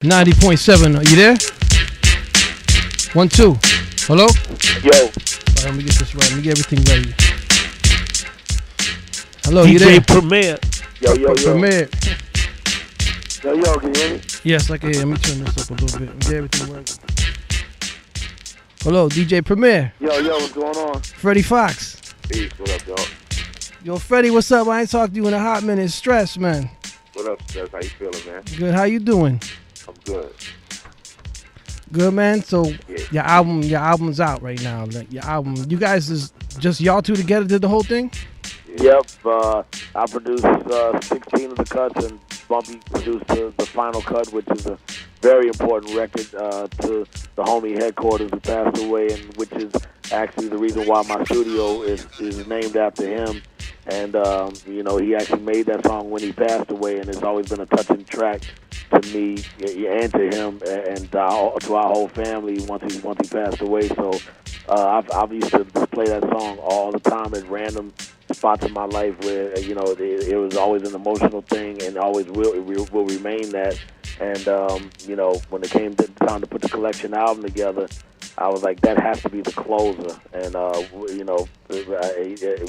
90.7. Are you there? 1, 2. Hello? Yo. All right, let me get this right. Let me get everything ready. Hello, DJ you there? Premier. Yo. Premier. Yo, can you hear me? Yes, I can hear. Let me turn this up a little bit. Let me get everything right. Hello, DJ Premier. Yo, what's going on? Freddie Foxx. Peace, what up, dog? Yo, Freddie, what's up? I ain't talked to you in a hot minute. Stress, man. What up, Steph? How you feeling, man? Good. How you doing? I'm good. Good, man. So Yeah. your album's out right now. Like, your album. You guys is just y'all two together did the whole thing? Yep. I produced 16 of the cuts, and Bumpy produced the final cut, which is a very important record to the homie headquarters who passed away, and which is actually the reason why my studio is named after him. And he actually made that song when he passed away, and it's always been a touching track to me and to him and to our whole family once he passed away. So I've used to play that song all the time at random spots in my life where it was always an emotional thing and always will remain that. And when it came to time to put the collection album together, I was like, that has to be the closer. And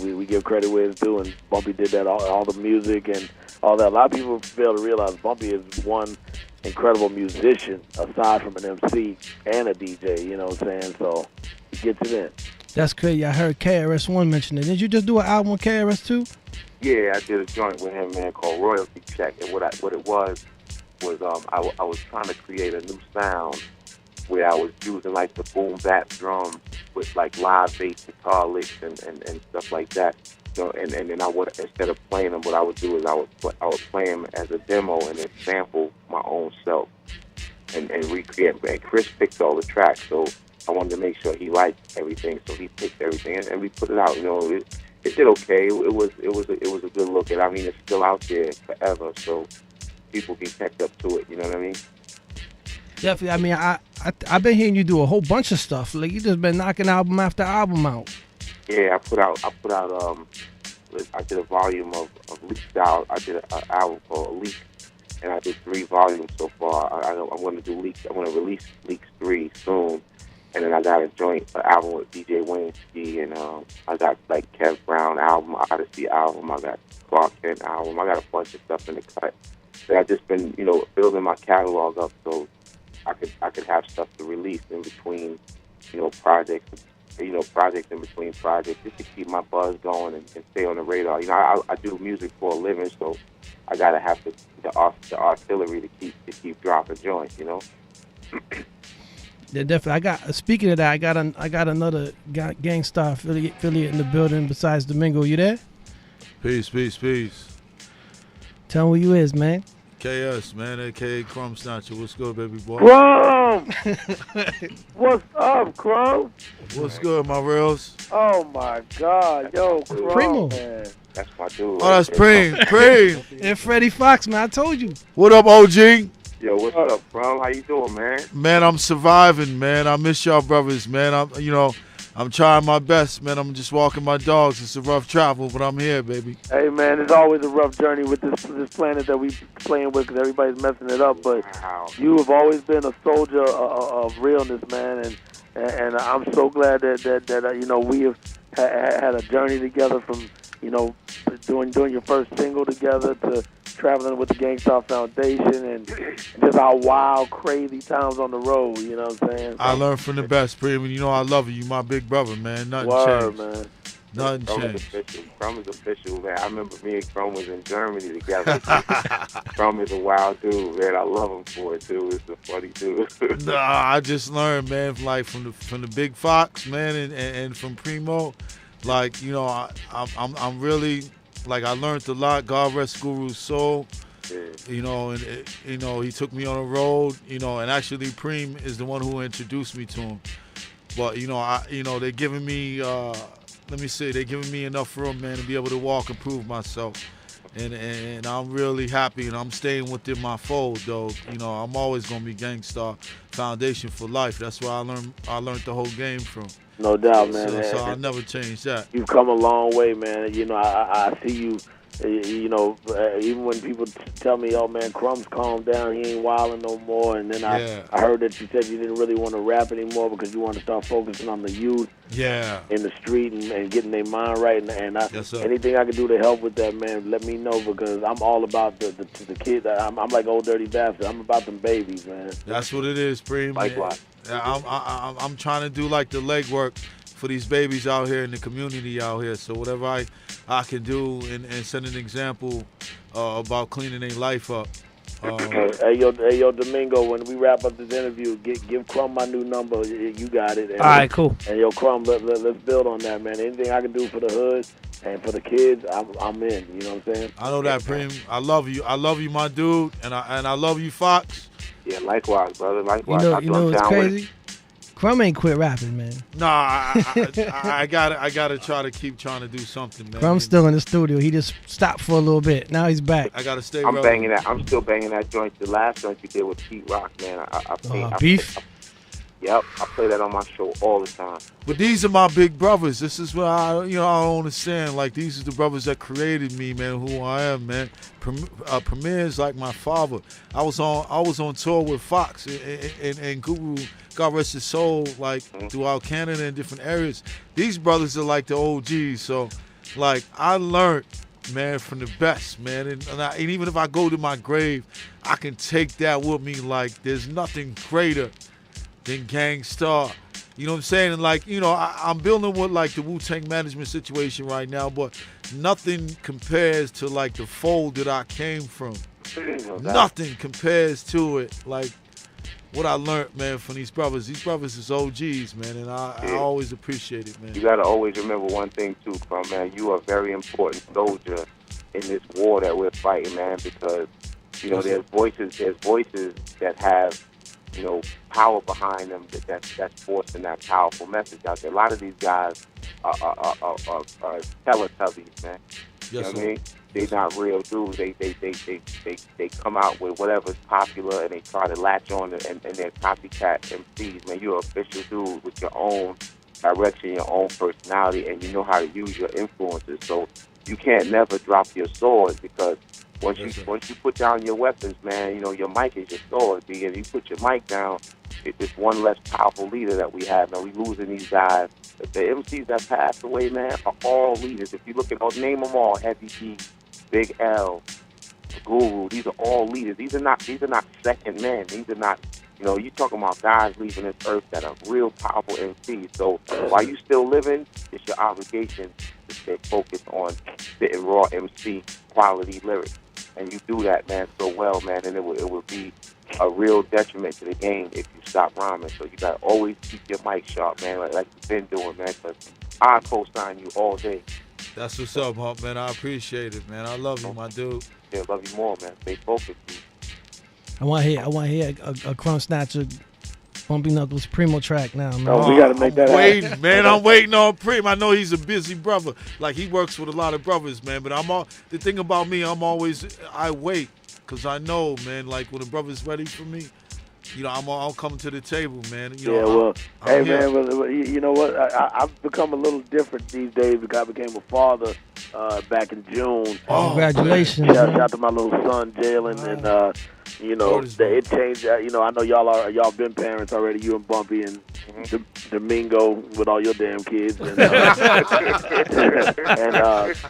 we give credit where it's due, and Bumpy did that, all the music and all that. A lot of people fail to realize Bumpy is one incredible musician aside from an MC and a DJ. You know what I'm saying? So he gets it in. That's crazy. I heard KRS-One mention it. Did you just do an album with KRS-2? Yeah, I did a joint with him, man, called Royalty Check. And what it was I was trying to create a new sound where I was using like the boom bap drum with like live bass guitar licks and stuff like that. And then I would, instead of playing them, what I would do is I would play them as a demo and then sample my own self and recreate. And Chris picked all the tracks, so I wanted to make sure he liked everything, so he picked everything and we put it out. It did okay. It was a good look. And I mean, it's still out there forever, so people can catch up to it. You know what I mean? Definitely. I mean, I've been hearing you do a whole bunch of stuff. Like, you just been knocking album after album out. Yeah, I did a volume of Leaked Out. I did an album called Leak, and I did 3 volumes so far. I'm going to do Leaks. I'm going to release Leaks 3 soon, and then I got a joint album with DJ Wayne and I got like Kev Brown album, Odyssey album. I got Clark Kent album. I got a bunch of stuff in the cut. But I've just been, building my catalog up so I could have stuff to release in between, projects. Projects in between projects, just to keep my buzz going and stay on the radar. I do music for a living, so I gotta have the artillery to keep dropping joints. Yeah, definitely. Speaking of that, I got another Gangstar affiliate in the building besides Domingo. You there? Peace. Tell me who you is, man. KS, man, a.k.a. Krumbsnatcha. What's good, baby boy? Crumb! What's up, Crumb? What's good, my reals? Oh, my God. Yo, Crumb, Primo. man. That's my dude. Oh, that's Preem. And Freddie Foxx, man. I told you. What up, OG? Yo, what's up, bro? How you doing, man? Man, I'm surviving, man. I miss y'all brothers, man. I'm trying my best, man. I'm just walking my dogs. It's a rough travel, but I'm here, baby. Hey, man, it's always a rough journey with this planet that we playing with because everybody's messing it up. But you have always been a soldier of realness, man, and I'm so glad that we have had a journey together from doing your first single together to traveling with the Gangstar Foundation and just our wild, crazy times on the road. You know what I'm saying? I learned from the best, Preem. I love you. You my big brother, man. Nothing changed. Man. Nothing changed. Crumb is official, man. I remember me and Crumb was in Germany together. Crumb is a wild dude, man. I love him for it too. It's a funny dude. Nah, I just learned, man, from the big Fox, man, and from Primo. Like, I'm really, like, I learned a lot. God rest Guru's soul. Yeah. And he took me on a road, and actually Preem is the one who introduced me to him. But they're giving me they're giving me enough room, man, to be able to walk and prove myself. And I'm really happy, and I'm staying within my fold, though. I'm always gonna be Gangstar Foundation for life. That's where I learned the whole game from. No doubt, man. So I'll never change that. You've come a long way, man. I see you You know, even when people tell me, "Oh man, Crumbs calm down, he ain't wilding no more," and then I heard that you said you didn't really want to rap anymore because you want to start focusing on the youth, in the street and getting their mind right. And anything I can do to help with that, man, let me know because I'm all about the kids. I'm like old dirty bastard. I'm about them babies, man. That's what it is, Preem. Likewise. I'm trying to do like the legwork for these babies out here in the community out here. So whatever I can do and set an example about cleaning their life up. Hey, yo, Domingo, when we wrap up this interview, give Crumb my new number. You got it. And, all right, cool. And yo, Crumb, let's build on that, man. Anything I can do for the hood and for the kids, I'm in. You know what I'm saying? I know that, Preem. I love you. I love you, my dude, and I love you, Foxx. Yeah, likewise, brother. Likewise. You know what's crazy? Crumb ain't quit rapping, man. Nah, I gotta try to keep trying to do something, man. Crumb's still in the studio. He just stopped for a little bit. Now he's back. I gotta stay. I'm still banging that joint. The last joint you did with Pete Rock, man. Beef. Yep, I play that on my show all the time. But these are my big brothers. This is what I don't understand. Like, these are the brothers that created me, man, who I am, man. Premier is like my father. I was on tour with Foxx and Guru, God rest his soul, like throughout Canada and different areas. These brothers are like the OGs. So, like, I learned, man, from the best, man. And even if I go to my grave, I can take that with me. Like, there's nothing greater than Gang Starr. You know what I'm saying? And like, I'm building with like the Wu-Tang management situation right now, but nothing compares to like the fold that I came from. Nothing compares to it. Like what I learned, man, from these brothers. These brothers is OGs, man, and I always appreciate it, man. You gotta always remember one thing too, Crumb, man. You are a very important soldier in this war that we're fighting, man, because there's voices that have power behind them that's forcing that powerful message out there. A lot of these guys are Teletubbies, man. You know what I mean? They're not real dudes. They come out with whatever's popular and they try to latch on and they're copycat MCs, man. You're an official dude with your own direction, your own personality, and you know how to use your influences. So you can't never drop your sword because once you put down your weapons, man, your mic is your sword. And you put your mic down, it's one less powerful leader that we have. Now we losing these guys. The MCs that passed away, man, are all leaders. If you look at, name them all: Heavy D, Big L, Guru. These are all leaders. These are not second men. These are not. You talking about guys leaving this earth that are real powerful MCs. So while you still living, it's your obligation to stay focused on spitting raw MC quality lyrics. And you do that, man, so well, man, and it would be a real detriment to the game if you stop rhyming. So you got to always keep your mic sharp, man, like you've been doing, man, because I co-sign you all day. That's what's up, Hump, man. I appreciate it, man. I love you, my dude. Yeah, love you more, man. Stay focused, dude. I want to hear a Krumbsnatcha Bumpy Knuckles Primo track now, man. Oh, we got to make that happen. Man, I'm waiting on Prim. I know he's a busy brother. Like, he works with a lot of brothers, man. But the thing about me, I wait. Because I know, man, like, when the brother's ready for me, I'll come to the table, man. Man, you know what? I've become a little different these days because I became a father back in June. Oh, congratulations. Shout out to my little son, Jalen, and it changed. I know y'all been parents already. You and Bumpy and Domingo with all your damn kids. And,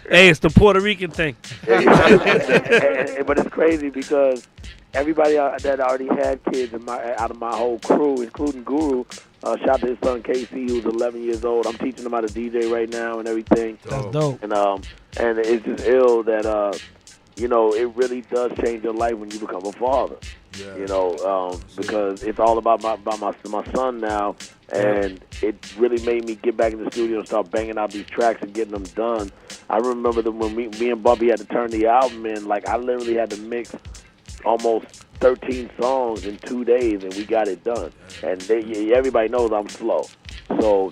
hey, it's the Puerto Rican thing. But it's crazy because everybody that already had kids out of my whole crew, including Guru, shout out to his son KC, who's 11 years old. I'm teaching him how to DJ right now and everything. That's dope. And it's just ill that it really does change your life when you become a father. Yeah. Because it's all about my son now, and it really made me get back in the studio and start banging out these tracks and getting them done. I remember that when me and Bumpy had to turn the album in, like I literally had to mix almost 13 songs in 2 days, and we got it done. And everybody knows I'm slow, so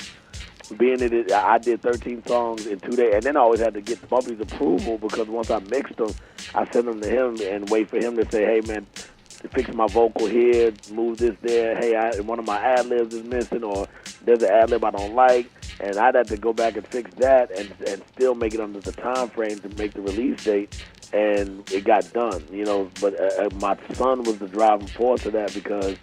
being that I did 13 songs in 2 days, and then I always had to get Bumpy's approval because once I mixed them, I sent them to him and wait for him to say, "Hey man, fix my vocal here, move this there. Hey, one of my ad libs is missing, or there's an ad lib I don't like." and I'd have to go back and fix that and still make it under the time frame to make the release date, and it got done, But my son was the driving force of that, because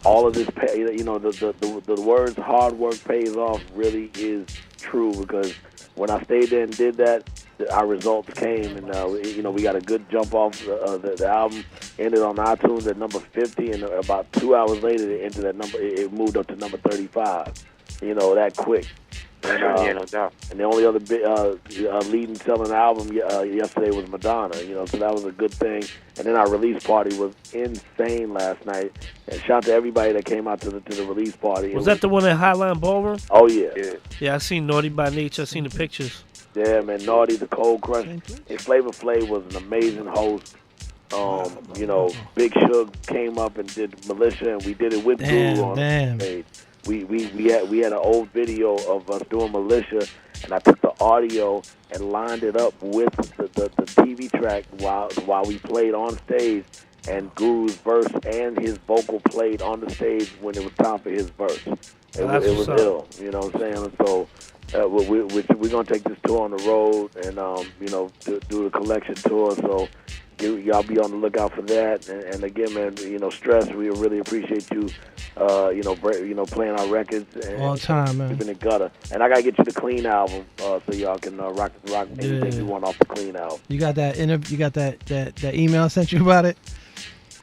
all of this, the words "hard work pays off" really is true, because when I stayed there and did that, our results came, and we got a good jump off. The album ended on iTunes at number 50, and about 2 hours later, it moved up to number 35. That quick. And, no doubt. And the only other leading selling album yesterday was Madonna. So that was a good thing. And then our release party was insane last night. And shout out to everybody that came out to the release party. Was that the one at Highline Ballroom? Oh yeah. Yeah, I seen Naughty by Nature. I seen the pictures. Yeah, man, Naughty, the Cold Crush. And Flavor Flav was an amazing host. Big Shug came up and did Militia, and we did it with Guru on the stage. We had an old video of us doing Militia, and I took the audio and lined it up with the TV track while we played on stage, and Guru's verse and his vocal played on the stage when it was time for his verse. It was ill, you know what I'm saying? So we're going to take this tour on the road and, do the collection tour. So y'all be on the lookout for that. And again, man, Stress, we really appreciate you, playing our records. And all time, man. Keeping it gutter. And I got to get you the Clean album so y'all can rock anything you want off the Clean album. You got that you got that email I sent you about it?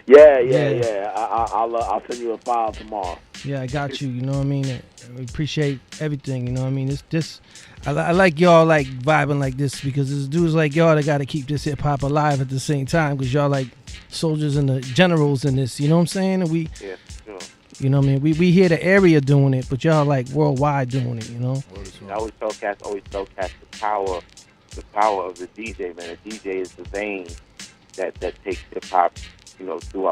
Yeah. I'll send you a file tomorrow. Yeah, I got you. You know what I mean? We appreciate everything. You know what I mean? I like y'all like vibing like this, because there's dudes like y'all that got to keep this hip hop alive at the same time, because y'all like soldiers and the generals in this. You know what I'm saying? And sure. You know what I mean? We hear the area doing it, but y'all like worldwide doing it. I always tell cats the power of the DJ, man. The DJ is the vein that takes hip hop, through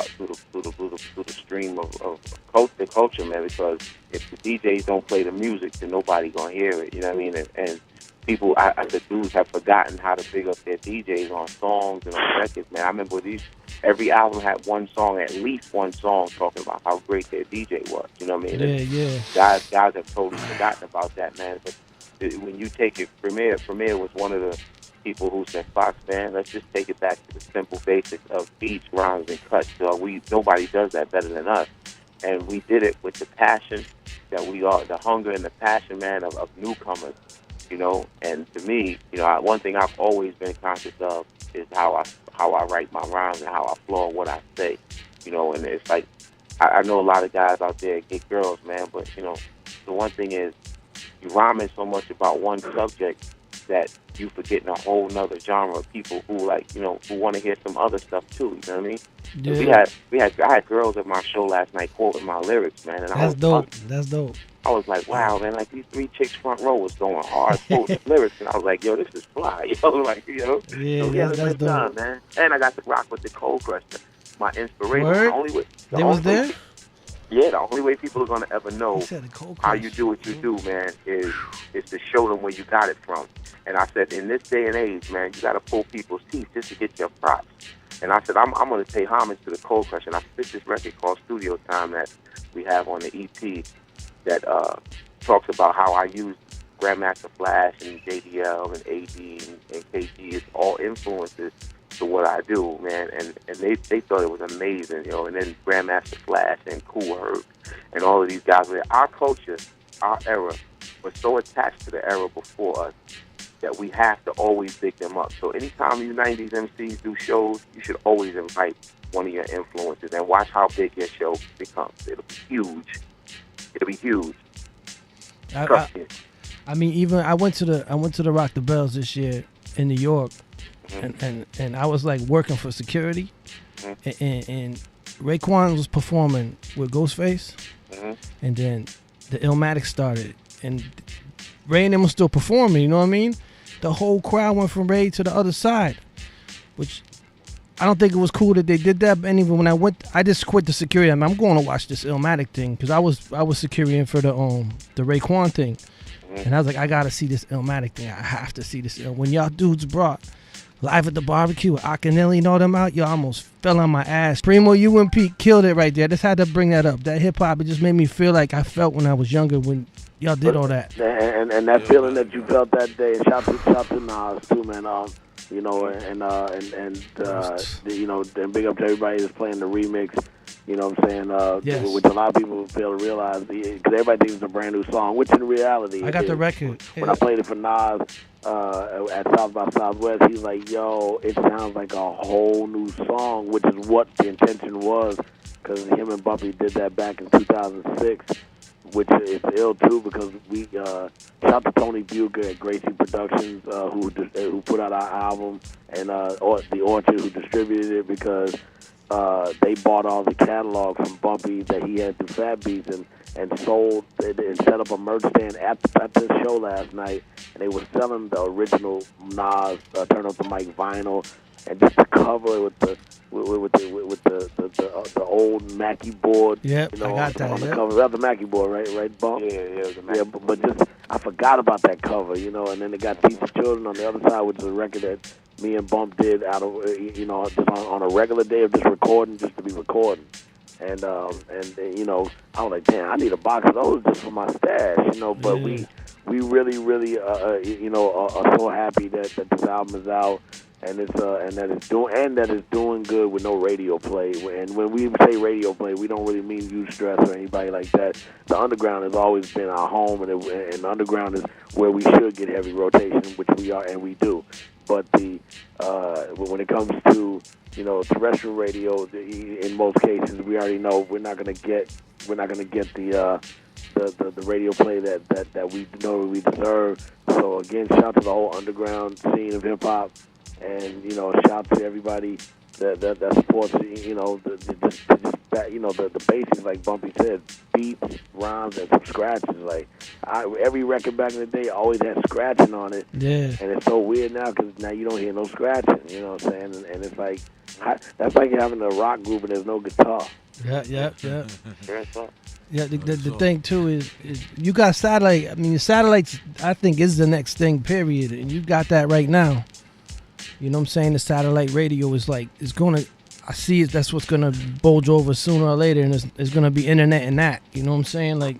the stream of the culture, man. Because if the DJs don't play the music, then nobody gonna hear it. You know what I mean? And people, the dudes have forgotten how to big up their DJs on songs and on records, man. I remember every album had at least one song talking about how great their DJ was. You know what I mean? Yeah. Guys have totally forgotten about that, man. But when you take it, Premier was one of the people who said, Foxx, man, let's just take it back to the simple basics of beats, rhymes, and cuts. So nobody does that better than us. And we did it with the passion that we are, the hunger and the passion, man, of newcomers, And to me, one thing I've always been conscious of is how I write my rhymes and how I flow what I say, And it's like, I know a lot of guys out there get girls, man, but, the one thing is, you rhyming so much about one subject that you forgetting a whole nother genre of people who who want to hear some other stuff too. You know what I mean? Yeah. I had girls at my show last night quoting my lyrics, man. And That's dope. I was like, wow, man, like these 3 chicks front row was going hard quoting lyrics, and I was like, yo, this is fly, Yeah, so that's dope, time, man. And I got to rock with the Cold Crush, my inspiration. Word? They was there? Yeah, the only way people are going to ever know how you do what you do, man, is to show them where you got it from. And I said, in this day and age, man, you got to pull people's teeth just to get your props. And I said, I'm going to pay homage to the Cold Crush. And I spit this record called Studio Time that we have on the EP that talks about how I use Grandmaster Flash and JDL and AD and KG. It's all influences to what I do, man, and they thought it was amazing, and then Grandmaster Flash and Cool Herc and all of these guys. Our culture, our era, was so attached to the era before us that we have to always big them up. So anytime you 90s MCs do shows, you should always invite one of your influences and watch how big your show becomes. It'll be huge. I mean, even I went to the Rock the Bells this year in New York. And I was like working for security, and Raekwon was performing with Ghostface, and then the Illmatic started, and Ray and them was still performing. You know what I mean? The whole crowd went from Ray to the other side, which I don't think it was cool that they did that. But anyway, when I just quit the security. I mean, I'm going to watch this Illmatic thing because I was security for the Raekwon thing, and I was like, I gotta see this Illmatic thing. I have to see this. When y'all dudes brought Live at the Barbecue with Akinelli and all them out, yo, I almost fell on my ass. Primo, you and Pete killed it right there. I just had to bring that up. That hip hop, it just made me feel like I felt when I was younger when y'all did all that. And that feeling that you felt that day, and shout to Nas too, man. You know, and you know, and big up to everybody that's playing the remix. You know what I'm saying? Yes. Which a lot of people fail to realize, because everybody thinks it's a brand new song, which in reality I got the record. When I played it for Nas at South by Southwest, he's like, yo, it sounds like a whole new song, which is what the intention was, because him and Bumpy did that back in 2006, which is ill, too, because we shout to Tony Buger at Gracie Productions, who put out our album, and the Orchard, who distributed it, because they bought all the catalog from Bumpy that he had through Fat Beats and sold and set up a merch stand at this show last night, and they were selling the original Nas Turn Up the Mic vinyl, and just the cover with the old Mackie board. Yep, you know, I got that. On the yep. cover, that's the Mackie board, right, Bump? Yeah, it was a Mackie. Yeah, but just I forgot about that cover, you know, and then they got Teach the Children on the other side, which is a record that me and Bump did out of, you know, just on a regular day of just recording, just to be recording. And you know, I was like, damn, I need a box of those just for my stash, you know. But we really, you know, are so happy that this album is out, and that it's doing good with no radio play. And when we say radio play, we don't really mean you Stress or anybody like that. The Underground has always been our home, and the Underground is where we should get heavy rotation, which we are, and we do. But when it comes to, you know, terrestrial radio, in most cases, we already know we're not gonna get the radio play that we know we deserve. So again, shout to the whole underground scene of hip hop, and you know, shout to everybody that supports, you know, the basics, like Bumpy said, beats, rhymes, and some scratches. Like every record back in the day always had scratching on it. Yeah. And it's so weird now because now you don't hear no scratching. You know what I'm saying? And it's like that's like having a rock group and there's no guitar. Yeah. Yeah. The So- thing too is you got satellite. I mean, satellites, I think, is the next thing. Period. And you got that right now. You know what I'm saying? The satellite radio is like, it's gonna, I see it, that's what's gonna bulge over sooner or later, and it's gonna be internet and that. You know what I'm saying? Like,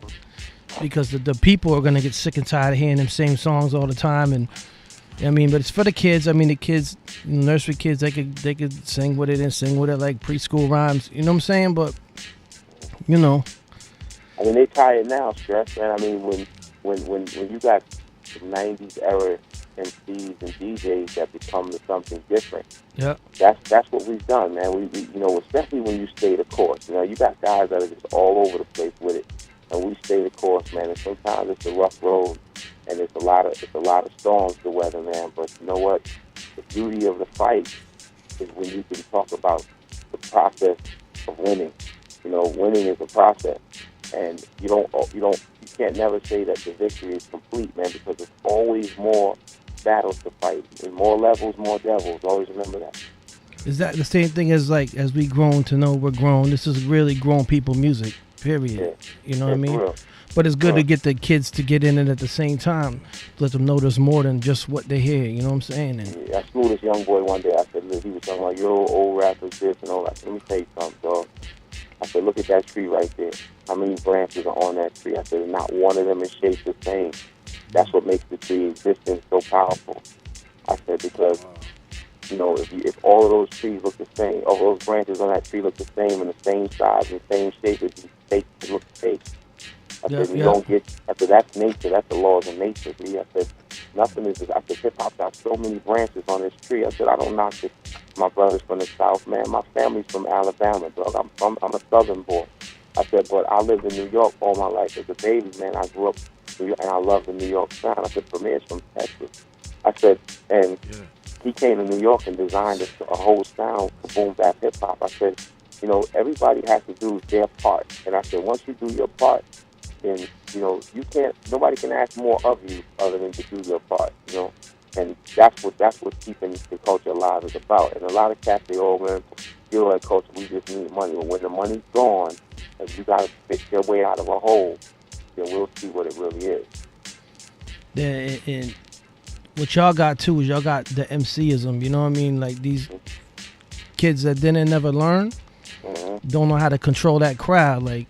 because the people are gonna get sick and tired of hearing them same songs all the time. And I mean, but it's for the kids. I mean, the kids, nursery kids, they could sing with it and sing with it like preschool rhymes. You know what I'm saying? But you know, I mean, they tired now, Stress, man. I mean, when you got the 90s era MCs and DJs that become something different. yeah. That's what we've done, man. We you know, especially when you stay the course. You know, you got guys that are just all over the place with it, and we stay the course, man. And sometimes it's a rough road, and it's a lot of storms to weather, man. But you know what? The beauty of the fight is when you can talk about the process of winning. You know, winning is a process, and you can't never say that the victory is complete, man, because there's always more battles to fight. There's more levels, more devils. Always remember that. Is that the same thing as like as we grown to know we're grown? This is really grown people music. Period. Yeah. You know what I mean? Real. But it's good to get the kids to get in it at the same time. Let them know there's more than just what they hear. You know what I'm saying? And I schooled this young boy one day. I said, look, he was talking about, yo, old rappers, this and all that. Let me tell you something, dog. I said, look at that tree right there. How many branches are on that tree? I said, not one of them is shaped the same. That's what makes the tree existence so powerful. I said, because, you know, if all of those trees look the same, all those branches on that tree look the same and the same size and the same shape, it looks fake. I said, you don't get, I said, that's nature. That's the laws of nature, B. I said, nothing is, I said, hip-hop got so many branches on this tree. I said, I don't knock this. My brother's from the South, man. My family's from Alabama, dog. I'm a Southern boy. I said, but I lived in New York all my life as a baby, man. I grew up in New York, and I love the New York sound. I said, for me, it's from Texas. I said, and he came to New York and designed a whole sound for boom bap hip-hop. I said, you know, everybody has to do their part. And I said, once you do your part, then, you know, nobody can ask more of you other than to do your part, you know. And that's what keeping the culture alive is about. And a lot of cats say, oh, man, you're like culture, we just need money. But when the money's gone, and you got to fit your way out of a hole, then we'll see what it really is. yeah, and what y'all got too is y'all got the MCism. You know what I mean? Like these kids that didn't never learn, don't know how to control that crowd. Like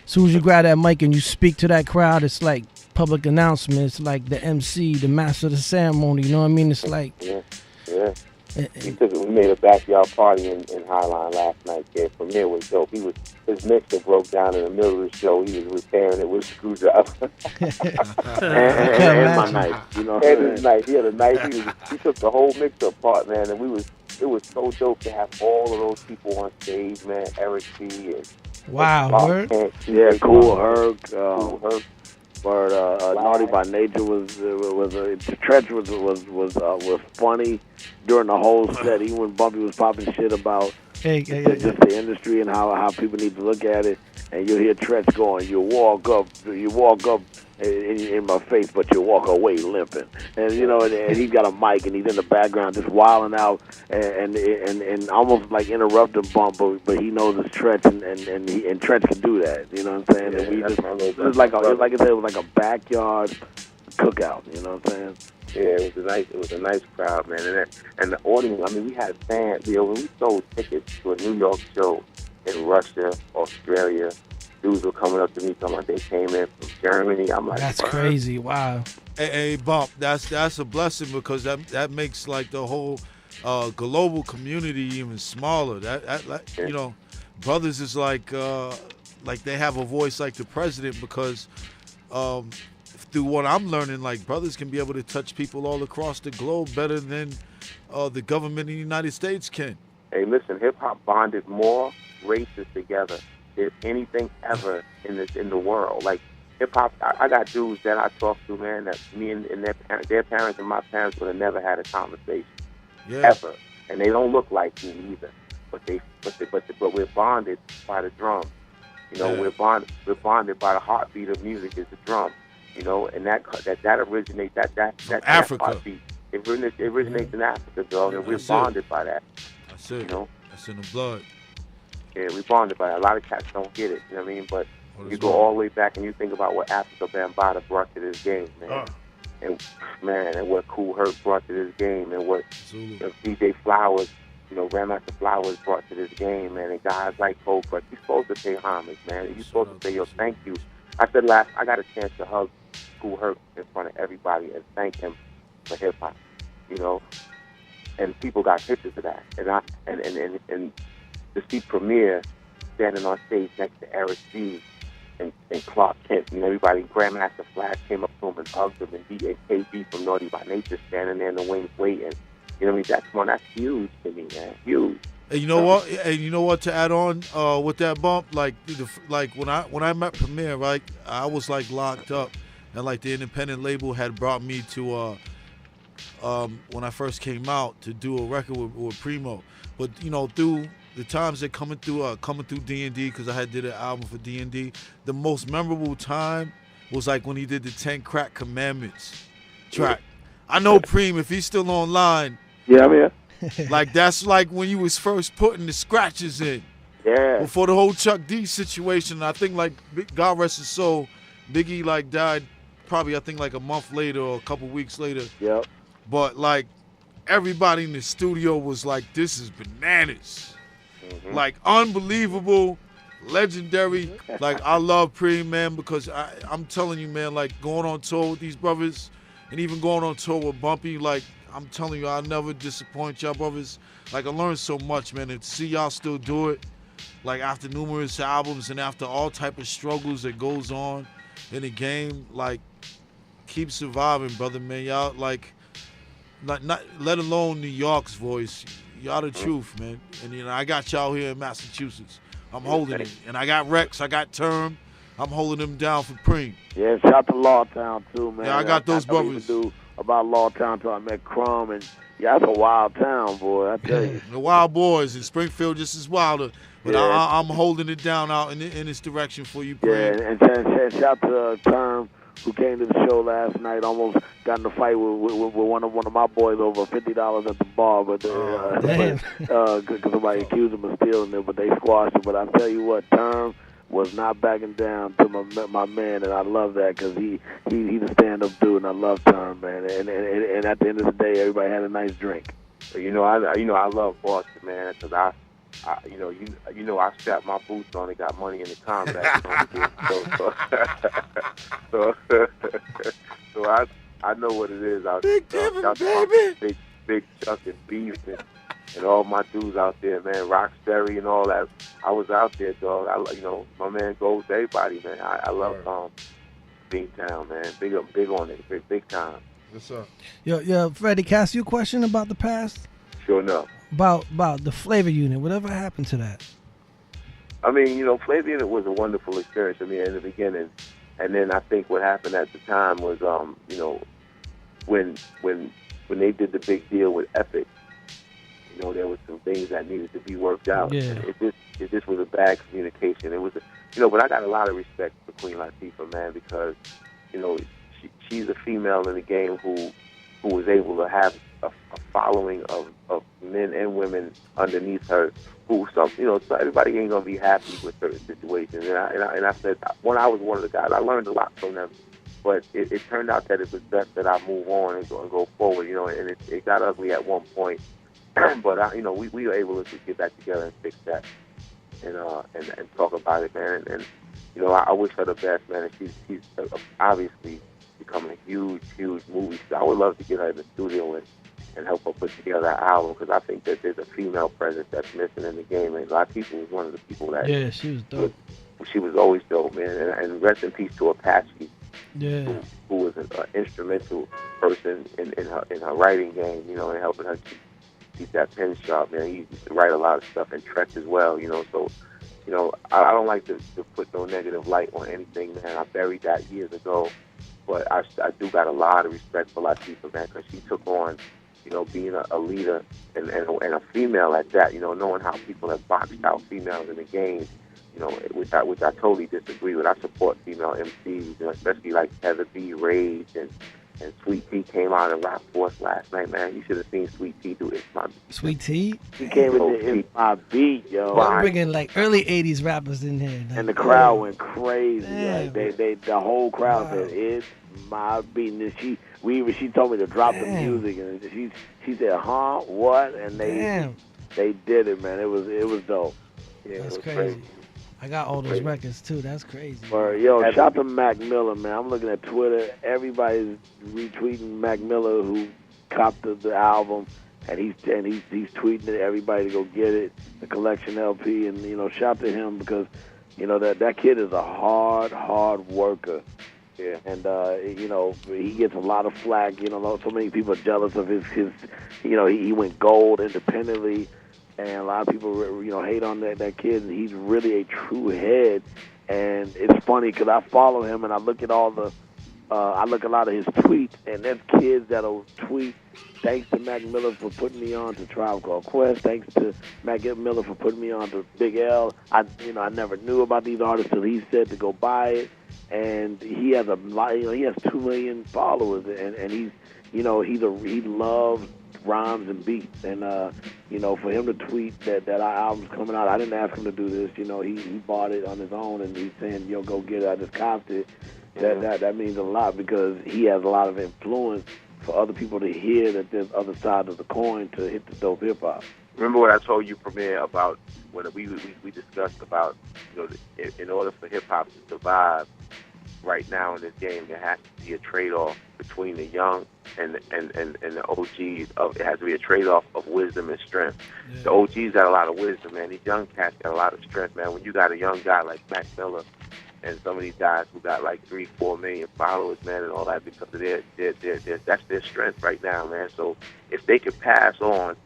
as soon as you grab that mic and you speak to that crowd, it's like public announcements, like the MC, the master of the ceremony. You know what I mean? It's like yeah. We made a backyard party in Highline last night. Yeah, Premier was dope. His mixer broke down in the middle of the show. He was repairing it with a screwdriver. and my knife, you know. And his knife. He had a knife. He took the whole mixer apart, man. And it was so dope to have all of those people on stage, man. Eric B. and wow, word? Yeah, Cool Herc. But Naughty by Nature was Tretch was funny during the whole set. Even when Bumpy was popping shit about just the industry and how people need to look at it, and you'll hear Tretch going, you walk up in my face, but you walk away limping, and you know, and he's got a mic and he's in the background just wilding out and almost like interrupting Bump, but he knows it's Tretch and Tretch can do that, you know what I'm saying? Yeah, and we just it was like a backyard cookout, you know what I'm saying? Yeah, it was a nice crowd, man, and the audience. I mean, we had fans. You know, when we sold tickets to a New York show in Russia, Australia, dudes were coming up to me talking about they came in from Germany. I'm like, that's crazy. Wow. Hey, Bump, that's a blessing because that makes like the whole global community even smaller. That you know, brothers is like they have a voice like the president because through what I'm learning, like brothers can be able to touch people all across the globe better than the government of the United States can. Hey, listen, hip hop bonded more races together than anything ever in the world. Like hip hop, I got dudes that I talk to, man, that me and their parents and my parents would have never had a conversation ever, and they don't look like me either. But we're bonded by the drum. You know, we're bonded by the heartbeat of music is the drum. You know, and that originates that Africa. Heartbeat. It originates in Africa, dog, and we're bonded by that. That's it. You know, that's in the blood. Yeah, we bonded by that. A lot of cats don't get it. You know what I mean? But you go all the way back and you think about what Africa Bambaataa brought to this game, man. And what Kool Herc brought to this game, and what DJ Flowers, you know, Grandmaster Flowers brought to this game, man. And guys like Cold Crush, you're supposed to pay homage, man. You're supposed to say, yo, thank you. I got a chance to hug Kool Herc in front of everybody and thank him for hip hop, you know. And people got pictures of that. And to see Premier standing on stage next to Eric B. and Clark Kent and everybody, Grandmaster Flash came up to him and hugged him, and KB from Naughty by Nature standing there in the wings waiting. You know what I mean? That's huge to me, man. Huge. And you know what? And you know what? To add on with that Bump, like when I met Premier, right? I was like locked up, and like the independent label had brought me to when I first came out to do a record with Primo. But you know, through the times that coming through D&D, because I had did an album for D&D, the most memorable time was like when he did the 10 Crack Commandments track. I know Preem, if he's still online. Yeah, I'm here. Like that's like when you was first putting the scratches in. Yeah. Before the whole Chuck D situation, I think like God rest his soul, Biggie like died probably I think like a month later or a couple weeks later. Yep. But like everybody in the studio was like, this is bananas. Mm-hmm. Like unbelievable, legendary. Like I love Preem, man, because I'm telling you, man, like going on tour with these brothers and even going on tour with Bumpy, like I'm telling you, I'll never disappoint y'all brothers. Like I learned so much, man, and to see y'all still do it, like after numerous albums and after all type of struggles that goes on in the game, like keep surviving, brother, man. Y'all like not let alone New York's voice. Y'all the truth, man. And you know, I got y'all here in Massachusetts. I'm holding it. And I got Rex, I got Term. I'm holding them down for Preem. Yeah, shout out to Lawtown too, man. Yeah, I got those brothers. About Lawtown till I met Crumb, and yeah, that's a wild town, boy. I tell you, the Wild Boys in Springfield just as wilder, but yeah. I'm holding it down out in this direction for you, Preem. Yeah, and shout to Term who came to the show last night. Almost got in a fight with one of my boys over $50 at the bar, but because somebody accused him of stealing it, but they squashed it. But I tell you what, Term was not backing down to my man, and I love that because he's a stand-up dude, and I love Term, man. And at the end of the day, everybody had a nice drink. I love Boston, man, because I I strapped my boots on and got money in the combat. So I know what it is out Big there. Devin, baby. Big Chuck and Beef and all my dudes out there, man. Rocksteady and all that. I was out there, dog. My man goes to everybody, man. I love Beantown, man. Big on it, big time. What's up? Yo, Freddie, can I ask you a question about the past? Sure enough. About the Flavor Unit. Whatever happened to that? I mean, Flavor Unit was a wonderful experience. I mean, in the beginning, and then I think what happened at the time was, when they did the big deal with Epic, there was some things that needed to be worked out. Yeah. It just was a bad communication. It was, but I got a lot of respect for Queen Latifah, man, because, she's a female in the game who was able to have a following of men and women underneath her. So everybody ain't gonna be happy with certain situations. And I said, when I was one of the guys, I learned a lot from them. But it turned out that it was best that I move on and go forward. And it got ugly at one point. But we were able to get back together and fix that and talk about it, man. And I wish her the best, man. And she's obviously become a huge movie star. I would love to get her in the studio and help her put together an album, because I think that there's a female presence that's missing in the game. And Latifah was one of the people that. Yeah, she was dope. She was always dope, man. And rest in peace to Apache. Yeah. Who was an instrumental person in her writing game, and helping her keep that pen sharp, man. He used to write a lot of stuff in Trek as well, so, I don't like to put no negative light on anything, man. I buried that years ago, but I do got a lot of respect for Latifah, man, because she took on, being a leader and a female at that, knowing how people have boxed out females in the game, which I totally disagree with. I support female MCs, especially like Heather B, Rage, and Sweet Tea came out in Rock Force last night, man. You should have seen Sweet Tea do It's My Beat. Sweet Tea? He came in the It's My Beat, yo. We're bringing like early 80s rappers in here. Like, and the crowd went crazy. Damn. Like the whole crowd said, It's My Beat. And then she told me to drop the music, and she said, huh, what? And they did it, man. It was dope. Yeah, that's it was crazy. I got all those records too. That's crazy. Shout out to Mac Miller, man. I'm looking at Twitter. Everybody's retweeting Mac Miller, who copped the album, and he's tweeting it. Everybody to go get it, the collection LP, and shout to him because that kid is a hard worker. Yeah. And he gets a lot of flack. So many people are jealous of his. He went gold independently. And a lot of people, hate on that kid. And he's really a true head. And it's funny because I follow him and I look at I look at a lot of his tweets. And there's kids that'll tweet, thanks to Mac Miller for putting me on to Tribe Called Quest. Thanks to Mac Miller for putting me on to Big L. I never knew about these artists till he said to go buy it. And he has he has 2 million followers. And he's, he loves rhymes and beats, and for him to tweet that our album's coming out, I didn't ask him to do this. He bought it on his own, and he's saying, go get it. I just copped it. That means a lot because he has a lot of influence for other people to hear that there's other side of the coin to hit the dope hip hop. Remember what I told you, Premier, about when we discussed about in order for hip hop to survive right now in this game, there has to be a trade-off between the young and the OGs. It has to be a trade-off of wisdom and strength. Yeah. The OGs got a lot of wisdom, man. These young cats got a lot of strength, man. When you got a young guy like Mac Miller and some of these guys who got like 3-4 million followers, man, and all that because of that's their strength right now, man. So if they could pass on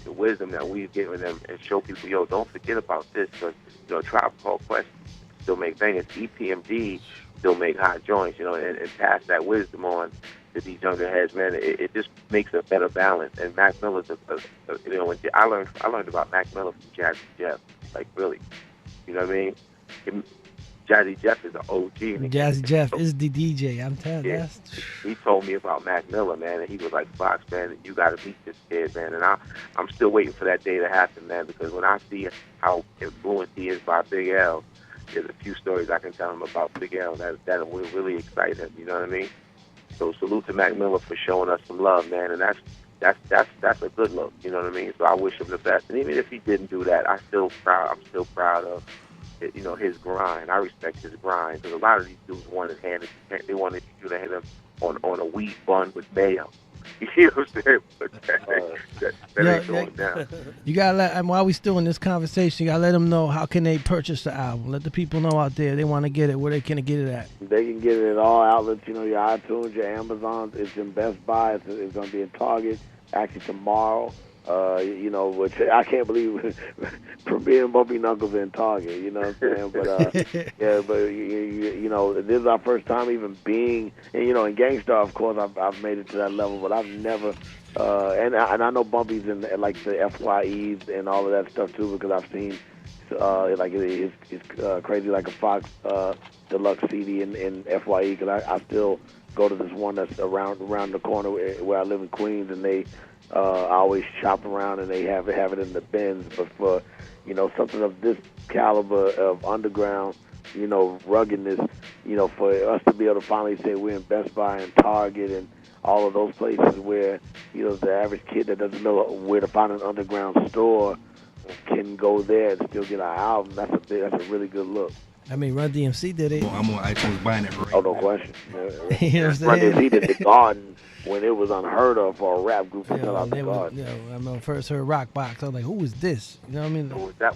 the wisdom that we've given them and show people, don't forget about this, because Tribe Called Quest still make bangers, EPMD still make hot joints, and pass that wisdom on to these younger heads, man. It just makes a better balance. And Mac Miller's when I learned about Mac Miller from Jazzy Jeff, like really, you know what I mean? Jazzy Jeff is an OG. Jazzy Jeff is the DJ. I'm telling you. Yeah. He told me about Mac Miller, man, and he was like, Foxx, man, you got to meet this kid, man. And I'm still waiting for that day to happen, man, because when I see how influenced he is by Big L, there's a few stories I can tell him about Miguel that will really excite him. You know what I mean? So salute to Mac Miller for showing us some love, man, and that's a good look. You know what I mean? So I wish him the best. And even if he didn't do that, I'm still proud of his grind. I respect his grind because a lot of these dudes wanted you to hit him on a wheat bun with mayo. You know what I'm saying? But that ain't going down. You gotta let, while we still in this conversation, you gotta let them know how can they purchase the album. Let the people know out there they want to get it. Where they can get it at? They can get it at all outlets. Your iTunes, your Amazon. It's in Best Buy. It's going to be in Target. Actually tomorrow. Which I can't believe premiering Bumpy Knuckles in Target. You know what I'm saying? But yeah, but this is our first time even being, and in Gangstar, of course, I've made it to that level, but I've never. And I know Bumpy's in like the FYEs and all of that stuff too, because I've seen like it's Crazy Like a Fox deluxe CD in FYE, because I still go to this one that's around the corner where I live in Queens, and they. I always shop around and they have it in the bins. But for something of this caliber of underground, ruggedness, for us to be able to finally say we're in Best Buy and Target and all of those places where the average kid that doesn't know where to find an underground store can go there and still get our album. That's a really good look. I mean, Run DMC did it. Well, I'm on iTunes buying it right Oh, no now. question. You know what I'm Run saying? DMC did The Garden when it was unheard of for a rap group to Yeah, sell out The Garden. I remember first heard Rock Box. I was like, who is this? You know what I mean?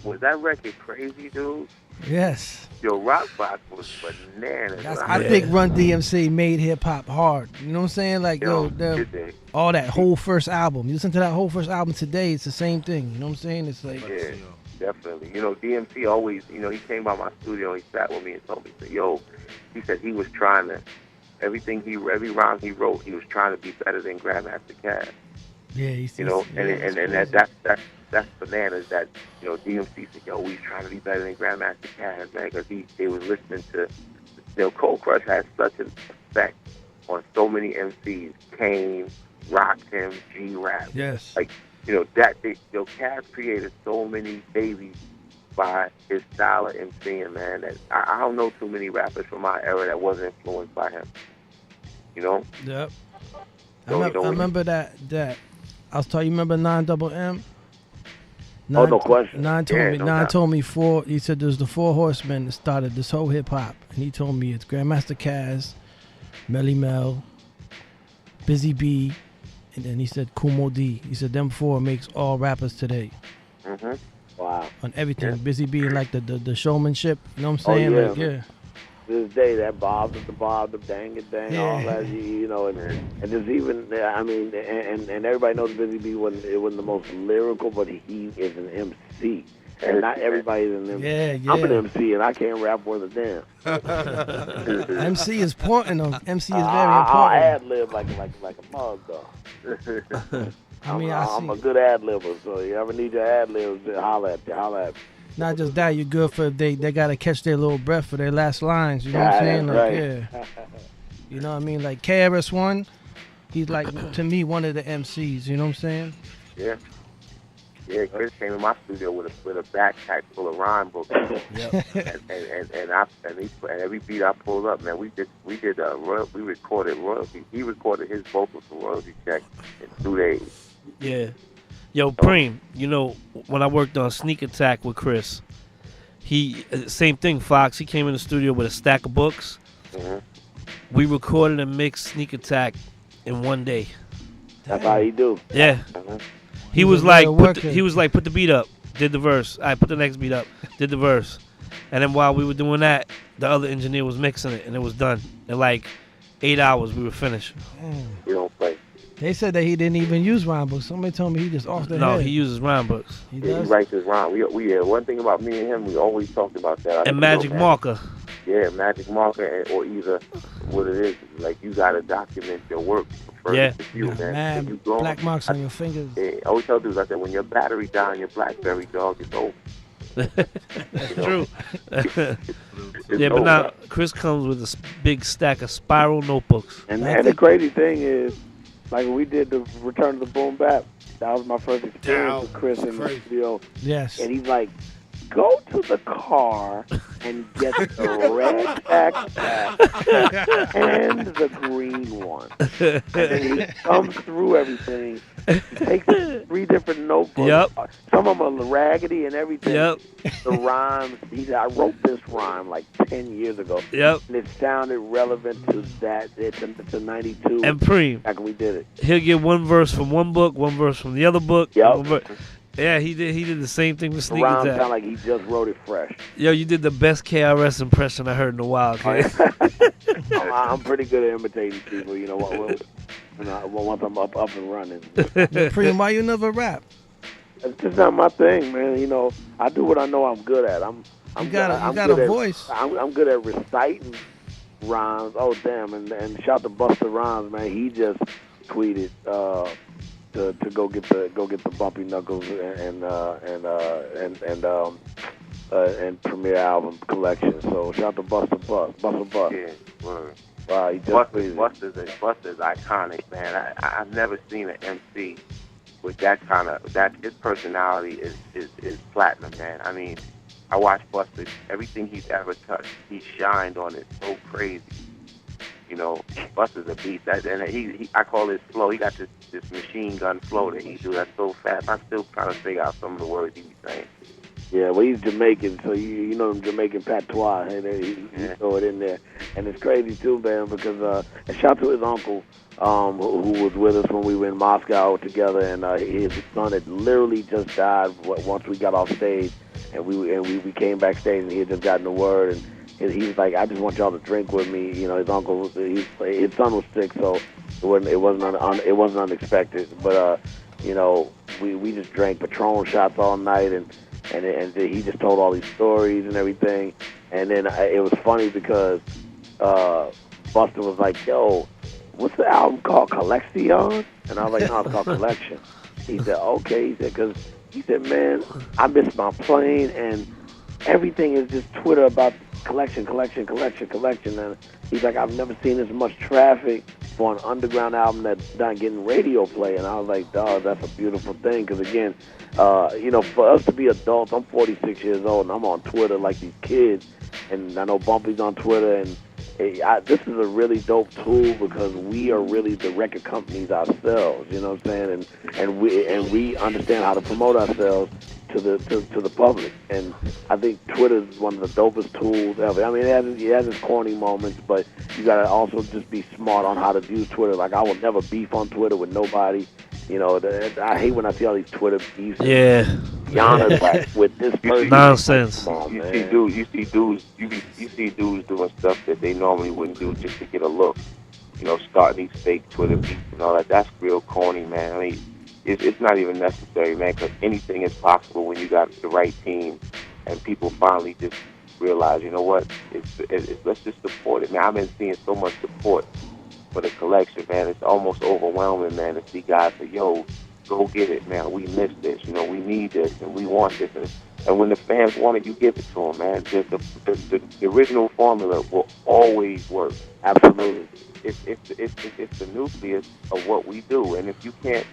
Was that record crazy, dude? Yes. Yo, Rockbox was bananas. I think Run DMC made hip hop hard. You know what I'm saying? Like, all that whole first album. You listen to that whole first album today, it's the same thing. You know what I'm saying? It's like, yeah, definitely. DMC always, he came by my studio, he sat with me and told me, he said he was trying to, every rhyme he wrote, he was trying to be better than Grandmaster Caz. Yeah, that's bananas that, DMC said, he's trying to be better than Grandmaster Caz, man, because they was listening to, Cold Crush had such an effect on so many MCs, Kane, Rakim, G-Rap. yes. Like, Caz created so many babies by his style of MCing, man, that I don't know too many rappers from my era that wasn't influenced by him. Yep. So, I remember that. I was telling you, remember 9MM? Oh, no question. Nine told me four. He said there's the four horsemen that started this whole hip hop, and he told me it's Grandmaster Caz, Melly Mel, Busy B, and then he said Kumo D. He said them four makes all rappers today. Mm-hmm. Wow. On everything. Yeah. Busy B like the showmanship. You know what I'm saying? Oh, yeah. This day, that Bob, the dang it, dang, all that, and there's even, and everybody knows Busy B wasn't the most lyrical, but he is an MC. And not everybody's an MC. Yeah. I'm an MC, and I can't rap worth a damn. MC is important, though. MC is very important. I'll ad-lib like a mug, though. I'm a good ad-libber, so you ever need your ad-libs, holla at me. Not just that, you're good for they got to catch their little breath for their last lines. You know what I'm saying? Like, right. Yeah. You know what I mean? Like KRS-One, he's like, to me, one of the MCs. You know what I'm saying? Yeah. Yeah, Chris came in my studio with a backpack full of rhyme books. Yep. and every beat I pulled up, man, we recorded royalty. He recorded his vocals for royalty check in 2 days. Yeah. Yo, Preem, when I worked on Sneak Attack with Chris, same thing, Foxx, he came in the studio with a stack of books. Mm-hmm. We recorded and mixed Sneak Attack in 1 day. That's how you do. Yeah. Mm-hmm. He was like, put the beat up, did the verse. I put the next beat up, did the verse. And then while we were doing that, the other engineer was mixing it, and it was done. In like 8 hours, we were finished. You don't play. They said that he didn't even use rhyme books. Somebody told me he just off the head. No, he uses rhyme books. He Yeah, does? he writes his rhyme. We one thing about me and him, we always talked about that. And Magic Marker. Yeah, Magic Marker, or either what it is, like you got to document your work. Yeah. You, man. Man, black marks on your fingers. Yeah, I always tell dudes, I said, when your battery die on your BlackBerry, dog, it's over. True. It's Yeah, but over. now Chris comes with a big stack of spiral notebooks. And the crazy thing is, like when we did the Return to the Boom Bap, that was my first experience with Chris in the studio. Yes. And he's like, go to the car and get the red backpack and the green one. And then he comes through everything. He takes 3 different notebooks. Yep. Some of them are raggedy and everything. Yep. The rhymes. He said, I wrote this rhyme like 10 years ago. Yep. And it sounded relevant to that. It's a 92. And Preem. Back when we did it. He'll get one verse from one book, one verse from the other book. Yep. Yeah, he did the same thing with Sneak Rhymes Attack. sound like he just wrote it fresh. Yo, you did the best KRS impression I heard in a while, kid. I'm pretty good at imitating people, you know, once I'm up and running. Preem, why you never rap? It's just not my thing, man. You know, I do what I know I'm good at. You got a voice. I'm good at reciting rhymes. Oh, damn, and shout to Busta Rhymes, man. He just tweeted to go get the Bumpy Knuckles and premiere album collection. So shout to Busta Bust. Yeah, word. Wow, he just Busta's iconic, man. I've never seen an MC with that his personality is platinum, man. I mean, I watched Busta, everything he's ever touched, he shined on it so crazy. You know, Busta's a beast. I call his flow. He got this machine gun flow that he do. That's so fast. I still kind of figure out some of the words he be saying. Yeah, well, he's Jamaican, so you know them Jamaican patois, and he throw it in there. And it's crazy, too, man, because, and shout to his uncle, who was with us when we were in Moscow together, and his son had literally just died once we got off stage, and we came backstage, and he had just gotten the word, and he was like, I just want y'all to drink with me. You know, his uncle, his son was sick, so it wasn't unexpected. But you know, we just drank Patron shots all night, and he just told all these stories and everything. And then it was funny because Busta was like, "Yo, what's the album called? Collection?" And I was like, "No, it's called Collection." He said, "Okay." He said, "Cause he said, man, I missed my plane and everything is just Twitter about collection. And he's like, I've never seen this much traffic for an underground album that's not getting radio play. And I was like, dog, that's a beautiful thing. Because again, you know, for us to be adults, I'm 46 years old and I'm on Twitter like these kids. And I know Bumpy's on Twitter. And this is a really dope tool because we are really the record companies ourselves. You know what I'm saying? And we understand how to promote ourselves to the public, and I think Twitter is one of the dopest tools ever. I mean, it has its corny moments, but you gotta also just be smart on how to use Twitter. Like, I will never beef on Twitter with nobody. You know, I hate when I see all these Twitter beefs. Yeah. Yana's like with this person. Nonsense. You see dudes doing stuff that they normally wouldn't do just to get a look. You know, starting these fake Twitter beefs and all that. That's real corny, man. I mean, it's not even necessary, man, because anything is possible when you got the right team and people finally just realize, you know what, let's just support it, man. I've been seeing so much support for the collection, man. It's almost overwhelming, man, to see guys say, yo, go get it, man. We missed this, you know, we need this and we want this. And when the fans want it, you give it to them, man. The original formula will always work. Absolutely. It's the nucleus of what we do. And if you can't,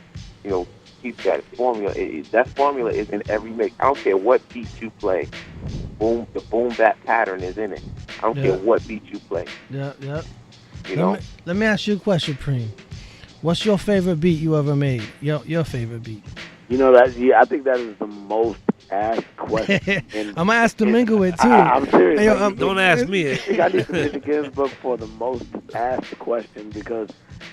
you know, keep that formula, that formula is in every mix. I don't care what beat you play. Boom, the boom bap pattern is in it. I don't care what beat you play. Yeah. You know? Let me ask you a question, Preem. What's your favorite beat you ever made? Your favorite beat? You know, I think that is the most asked question. I'm going to ask Domingo it, too. I'm serious. Hey, don't ask me. I think I need to get the Guinness Book for the most asked question because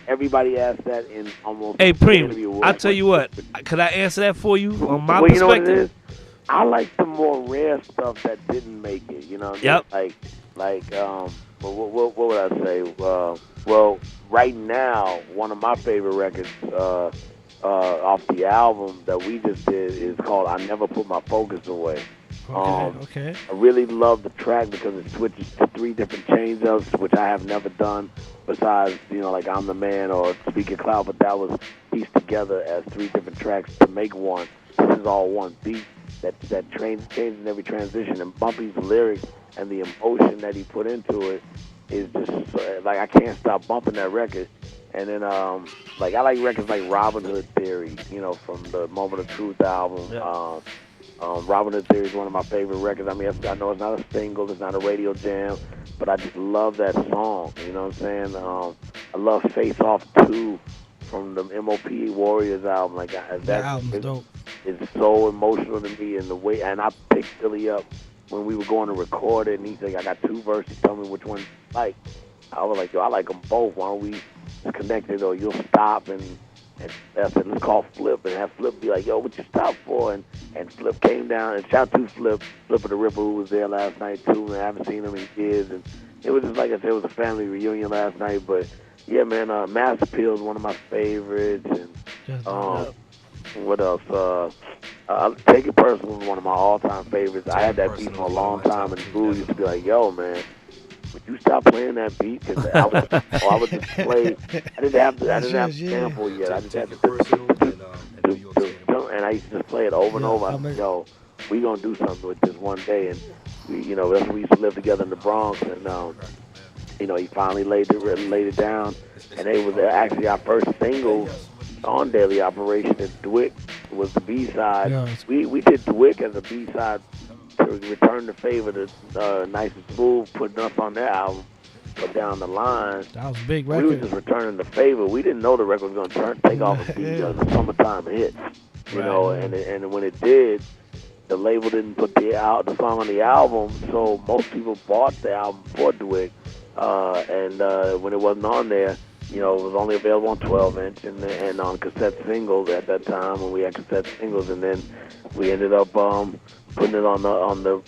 everybody asks that in almost Hey, Preem, I'll tell you what. Could I answer that for you on my perspective? perspective? You know what it is? I like the more rare stuff that didn't make it. You know what I mean? Yep. What would I say? Well, right now, one of my favorite records off the album that we just did is called I Never Put My Focus Away. Okay. I really love the track because it switches to 3 different change-ups, which I have never done besides, you know, like I'm the Man or Speaker Cloud, but that was pieced together as 3 different tracks to make one. This is all one beat that changes in every transition, and Bumpy's lyrics and the emotion that he put into it is just like I can't stop bumping that record. And then like I like records like Robin Hood Theory, you know, from the Moment of Truth album. Yeah. Robin Hood Theory is one of my favorite records. I mean, I know it's not a single, it's not a radio jam, but I just love that song. You know what I'm saying? I love Face Off 2 from the M.O.P. Warriors album. Like that album's dope. It's so emotional to me, and the way. And I picked Billy up when we were going to record it, and he said, "I got 2 verses. Tell me which one you like." I was like, "Yo, I like them both. Why don't we connect it, or you'll stop and I said, let's call Flip and have Flip be like, yo, what you stop for?" And Flip came down, and shout to Flip of the Ripper, who was there last night too, and I haven't seen him in years. And it was just like I said, it was a family reunion last night. But yeah, man, Mass Appeal is one of my favorites. And what else? Take It Personal is one of my all-time favorites. I had that beat for a long time, and Boo used to be like, yo, man, would you stop playing that beat? Because I would just play. I didn't have the sample yet. I just had and I used to just play it over and over. I said, yo, we gonna do something with this one day. And we, that's when we used to live together in the Bronx. And he finally laid it down. And it was actually our first single on Daily Operation. And Dwick was the B-side. Yeah, we did Dwick as a B-side to return the favor to Nice and Smooth putting us on their album. But down the line, that was a big record. We were just returning the favor. We didn't know the record was going to take off and be a summertime hit. You know, and when it did, the label didn't put the song on the album, so most people bought the album for Dwick. And when it wasn't on there, it was only available on 12-inch and on cassette singles at that time when we had cassette singles, and then we ended up putting it on the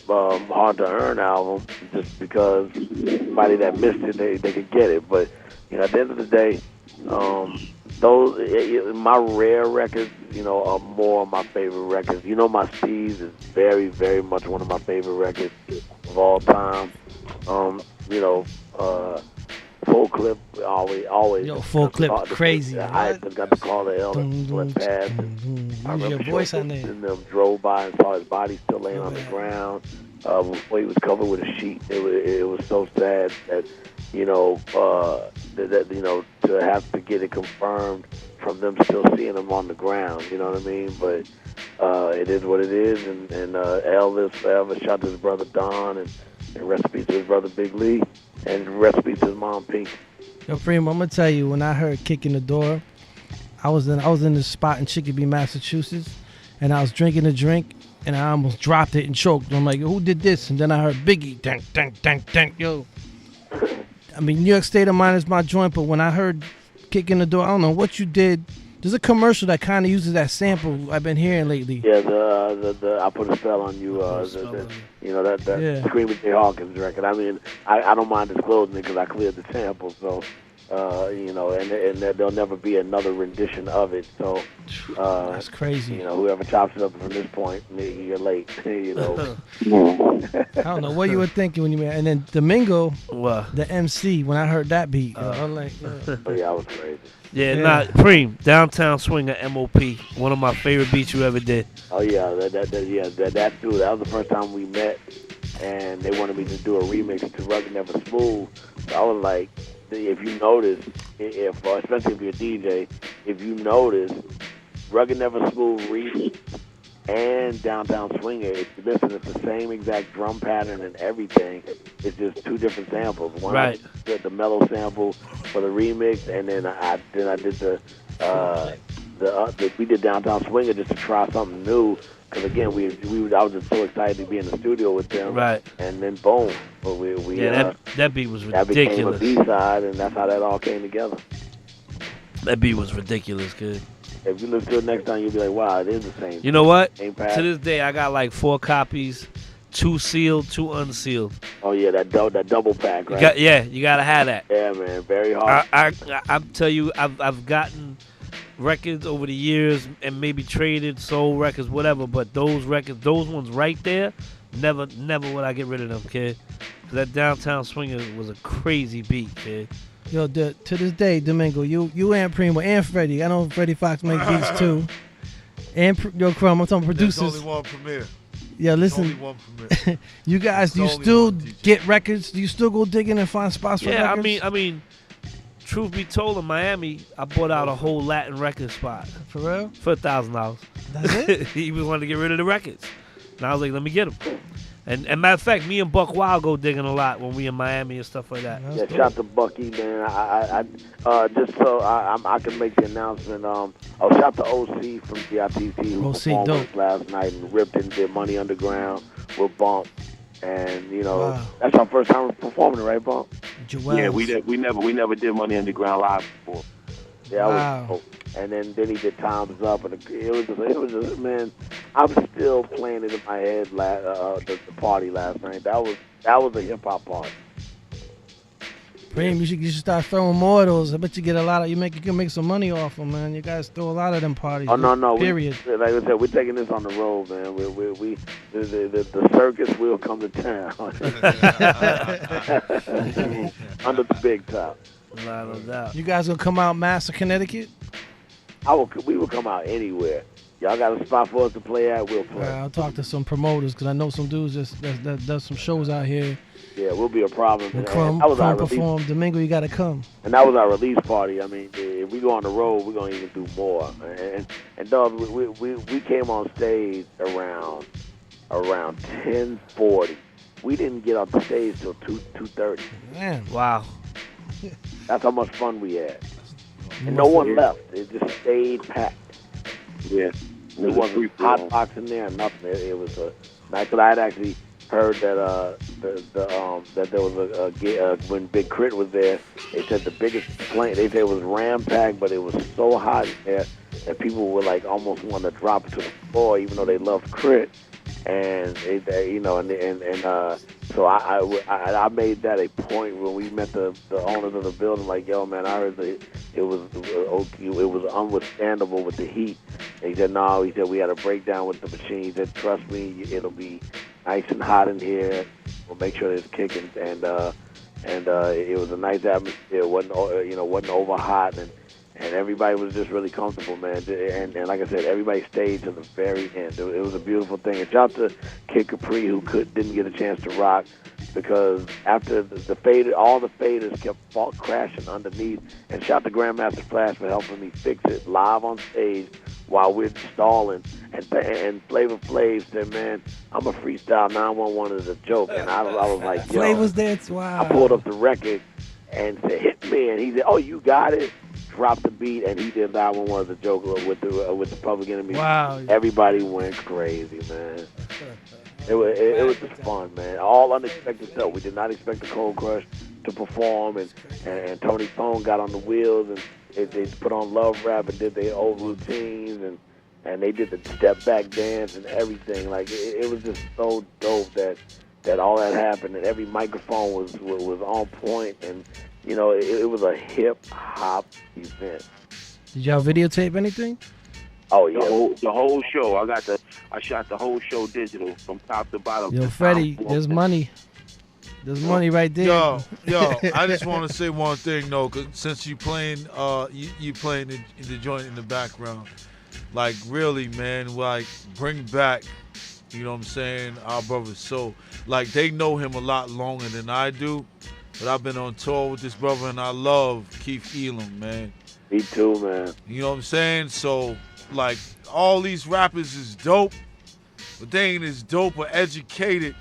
Hard to Earn album just because anybody that missed it, they could get it. But at the end of the day, my rare records, are more of my favorite records. My Steez is very, very much one of my favorite records of all time. Full Clip, always. Yo, Full Clip, crazy. I just got to call the elder went past. Use your voice on there. And them drove by and saw his body still laying on the ground. Before he was covered with a sheet, it was so sad that to have to get it confirmed from them still seeing him on the ground. You know what I mean? But it is what it is, and Elvis forever. Shout to his brother Don, and recipe to his brother Big Lee, and recipe to his mom Pink. Yo, Primo, I'm gonna tell you, when I heard Kick in the Door, I was in this spot in Chicopee, Massachusetts, and I was drinking a drink, and I almost dropped it and choked. I'm like, who did this? And then I heard Biggie, dang, dang, dang, dang, yo. I mean, New York State of Mind is my joint, but when I heard Kick in the Door, I don't know what you did. There's a commercial that kind of uses that sample I've been hearing lately. Yeah, the I Put a Spell on You, that Screaming Jay Hawkins record. I mean, I don't mind disclosing it because I cleared the sample, so and there'll never be another rendition of it. So that's crazy. Whoever chops it up from this point, you're late. I don't know what you were thinking when you made. And then Domingo, the MC. When I heard that beat, I'm like, oh yeah, I was crazy. Yeah. Preem, Downtown Swinger, M.O.P. One of my favorite beats you ever did. Oh yeah, that too. That was the first time we met, and they wanted me to do a remix to Rugged Never Smooth. So I was like, if you notice, especially if you're a DJ, if you notice, Rugged Never Smooth remix and Downtown Swinger, if you listen, it's the same exact drum pattern and everything. It's just 2 different samples. One, I did the mellow sample for the remix, and then I did we did Downtown Swinger just to try something new. Because again, I was just so excited to be in the studio with them. Right. And then boom, but that beat was ridiculous. That became a B-side, and that's how that all came together. That beat was ridiculous, kid. If you listen to it next time, you'll be like, wow, it is the same. You know what? To this day, I got like 4 copies, 2 sealed, 2 unsealed. Oh yeah, that double pack, right? You gotta have that. Yeah, man, very hard. I tell you, I've gotten records over the years and maybe traded, sold records, whatever. But those records, those ones right there, never would I get rid of them, kid. That Downtown Swinger was a crazy beat, kid. Yo, to this day, Domingo, you and Primo and Freddie. I know Freddie Foxx make beats too. And I'm talking producers. There's only one premiere. Yeah, listen. There's only one premiere. You guys, do you still get records? Do you still go digging and find spots for records? Yeah, I mean, truth be told, in Miami, I bought out a whole Latin record spot. For real? For $1,000. That's it? He was wanting to get rid of the records. And I was like, let me get him. And matter of fact, me and Buck Wild go digging a lot when we in Miami and stuff like that. Yeah, shout to Bucky, man. I just so I can make the announcement. Shout to OC from GITC who performed with us last night and ripped and did Money Underground with Bump. And that's our first time performing, right, Bump? Yeah, we never did Money Underground live before. Yeah, wow. And then he did Time's Up, and it was just, man. I'm still playing it in my head. The party last night. That was a hip hop party. Preem, you should start throwing more of those. I bet you get a lot of. You can make some money off them, man. You guys throw a lot of them parties. Oh no. Period. Like I said, we're taking this on the road, man. The circus will come to town under the big top. No doubt. You guys gonna come out Master Connecticut? We will come out anywhere. Y'all got a spot for us to play at, we'll play. I'll talk to some promoters because I know some dudes that does some shows out here. Yeah, we'll be a problem. When Crumb perform, Domingo, you got to come. And that was our release party. I mean, if we go on the road, we're going to even do more. And Dub, we came on stage around 10:40. We didn't get off the stage till 2:30. Man. Wow. That's how much fun we had. And no one left. It just stayed packed. Yeah. There wasn't hot box in there, nothing. It was a nice. But I had actually heard that that there was a when Big Crit was there. They said the biggest complaint. They said it was ram-packed, but it was so hot in there that people were like almost want to drop to the floor, even though they loved Crit. And so I made that a point when we met the owners of the building. Like, yo, man, I heard it was unwithstandable with the heat. And he said, no. He said we had a breakdown with the machine. He said, trust me, it'll be nice and hot in here. We'll make sure it's kicking. And it was a nice atmosphere. It wasn't over hot and everybody was just really comfortable, man. And like I said, everybody stayed to the very end. It was a beautiful thing. And shout out to Kid Capri, who didn't get a chance to rock, because after the fader, all the faders kept crashing underneath. And shout out to Grandmaster Flash for helping me fix it live on stage while we're stalling. And Flavor Flav said, man, I'm a freestyle 911 is a joke. And I was like, yo. Flavor's there, wow. I pulled up the record and said, hit me. And he said, oh, you got it. Dropped the beat, and he did that one was a joke with the Public Enemy. Wow! Everybody went crazy, man. It was just fun, man. All unexpected stuff. We did not expect the Cold Crush to perform, and Tony Thone got on the wheels, and they put on Love Rap and did their old routines, and they did the step back dance and everything. Like it was just so dope that all that happened, and every microphone was on point, and it was a hip-hop event. Did y'all videotape anything? Oh, yeah. The whole show. I shot the whole show digital from top to bottom. Yo, Freddie, there's money. There's money right there. Yo, I just want to say one thing, though, cause since you playing the joint in the background, like, really, man, like, bring back, you know what I'm saying, our brother Soul. Like, they know him a lot longer than I do. But I've been on tour with this brother, and I love Keith Elam, man. Me too, man. You know what I'm saying? So, like, all these rappers is dope, but they ain't as dope or educated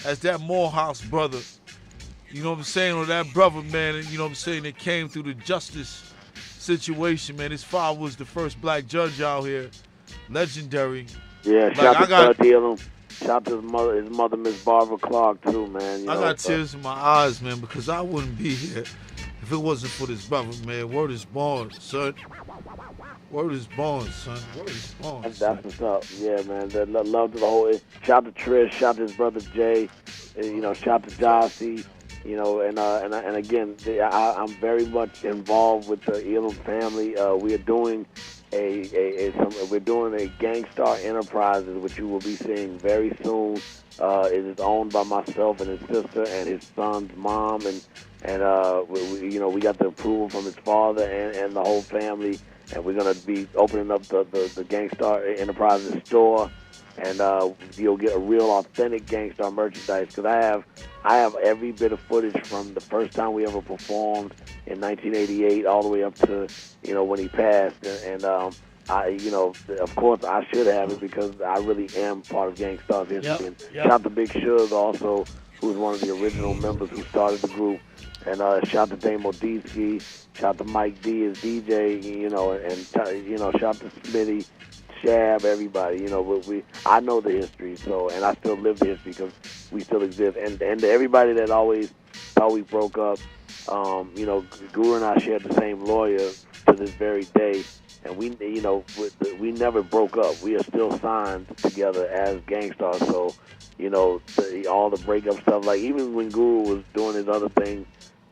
as that Morehouse brother. You know what I'm saying? Or that brother, man, you know what I'm saying, that came through the justice situation, man. His father was the first black judge out here. Legendary. Yeah, shout out to Elam. Shout out to his mother, Miss Barbara Clark, too, man. I got tears in my eyes, man, because I wouldn't be here if it wasn't for this brother, man. Word is born, son. Word is born, son. Word is born. That's what's up. Yeah, man. Love to the whole. Shout out to Trish. Shout out to his brother Jay. Shout out to Jossie. And again, I'm very much involved with the Elam family. We are doing we're doing a Gangstar Enterprises, which you will be seeing very soon. It is owned by myself and his sister and his son's mom, and we got the approval from his father and the whole family, and we're gonna be opening up the Gangstar Enterprises store, and you'll get a real authentic Gangstar merchandise, because I have every bit of footage from the first time we ever performed in 1988 all the way up to when he passed, and of course I should have it because I really am part of Gang Starr's history. And shout out to Big Suge also, who's one of the original members who started the group. And shout out to Dame Odisky, shout out to Mike D as DJ, and shout out to Smitty, Shab, everybody. I know the history, and I still live the history because we still exist. And to everybody that always thought we broke up, Guru and I shared the same lawyer to this very day, and we never broke up. We are still signed together as Gang Starr. So, all the breakup stuff, like even when Guru was doing his other thing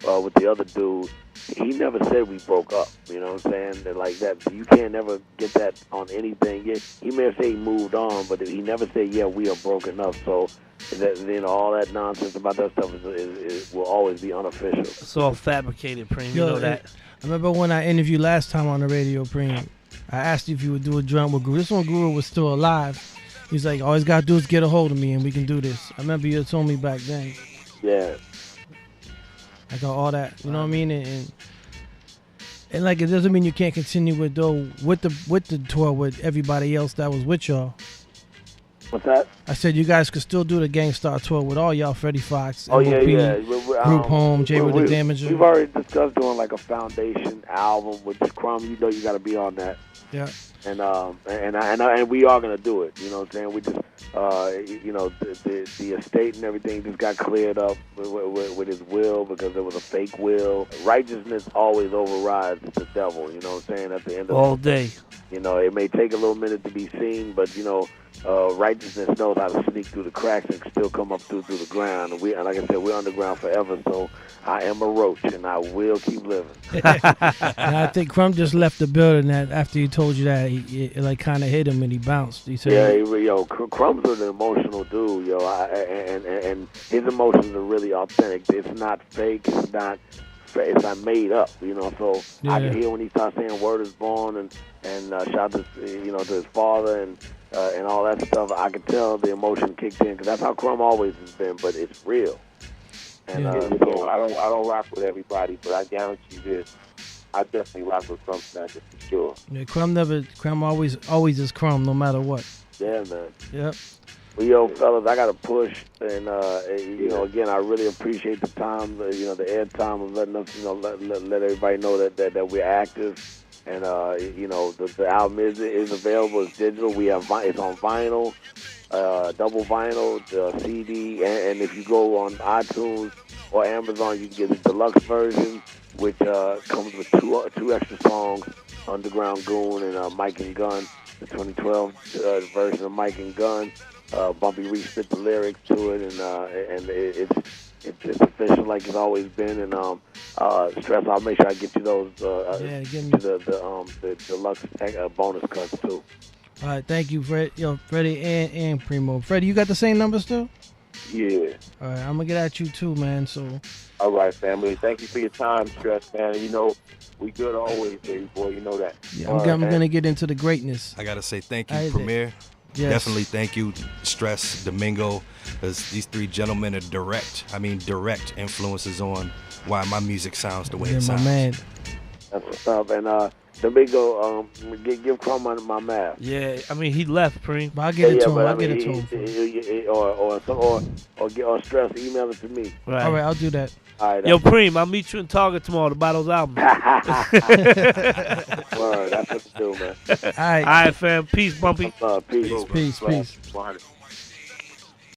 with the other dude, he never said we broke up. You know what I'm saying? And like that, you can't never get that on anything. Yeah, he may have said he moved on, but he never said, yeah, we are broken up. So that, all that nonsense about that stuff will always be unofficial. It's all fabricated, Preem. You know that. I remember when I interviewed last time on the radio, Preem, I asked you if you would do a drum with Guru. This one, Guru was still alive. He's like, all he's got to do is get a hold of me and we can do this. I remember you told me back then. Yeah. I got all that, you know what I mean, and like it doesn't mean you can't continue with the tour with everybody else that was with y'all. What's that? I said you guys could still do the Gang Starr tour with all y'all, Freddie Foxx, MOP, Group Home, Jay with the Damager. We've already discussed doing like a foundation album with Crumb. You got to be on that. Yeah. And we are gonna do it. You know what I'm saying? We just the estate and everything just got cleared up with his will because it was a fake will. Righteousness always overrides the devil. You know what I'm saying? At the end of all day. It may take a little minute to be seen, but righteousness knows how to sneak through the cracks and still come up through the ground. And like I said, we're underground forever. So I am a roach, and I will keep living. And I think Crumb just left the building after he told you that. It like kind of hit him and he bounced. He said, Crumb's an emotional dude, and his emotions are really authentic. It's not fake. It's not made up, So yeah. I can hear when he starts saying "Word is born" and shout to to his father and all that stuff. I can tell the emotion kicked in because that's how Crumb always has been. But it's real. And I don't rock with everybody, but I guarantee this: I definitely rock with Krumbsnatcha for sure. Yeah, Crumb always is Crumb, no matter what. Yeah, man. Yep. Well, fellas, I got to push, and again, I really appreciate the time, the air time of letting us, let everybody know that we're active, and the album is available. It's digital. It's on vinyl, double vinyl, CD, and if you go on iTunes or Amazon, you can get the deluxe version, which comes with two extra songs, Underground Goon and Mike and Gun, the 2012 version of Mike and Gun. Bumpy re-spit the lyrics to it, and it's official like it's always been. And Stress, I'll make sure I get you those. Give me the deluxe bonus cuts too. All right, thank you, Freddie and Primo. Freddie, you got the same numbers too? Yeah. All right, I'm gonna get at you too, man. So. All right, family. Thank you for your time, Stress, man. We good always, baby boy. You know that. Yeah, I'm gonna get into the greatness. I gotta say thank you, Premier. Yes. Definitely thank you, Stress, Domingo, because these three gentlemen are direct influences on why my music sounds the way it sounds. My man. That's what's up. And Domingo, give Crumb my math. Yeah, I mean, he left, Preem. But I'll get it to him. I'll get it to him. Or Stress, email it to me. Right. All right, I'll do that. All right, Yo, Preem, I'll meet you in Target tomorrow to buy those albums. Word, that's what to do, man. All right. All right, fam. Peace, Bumpy. Peace. Peace. Bye.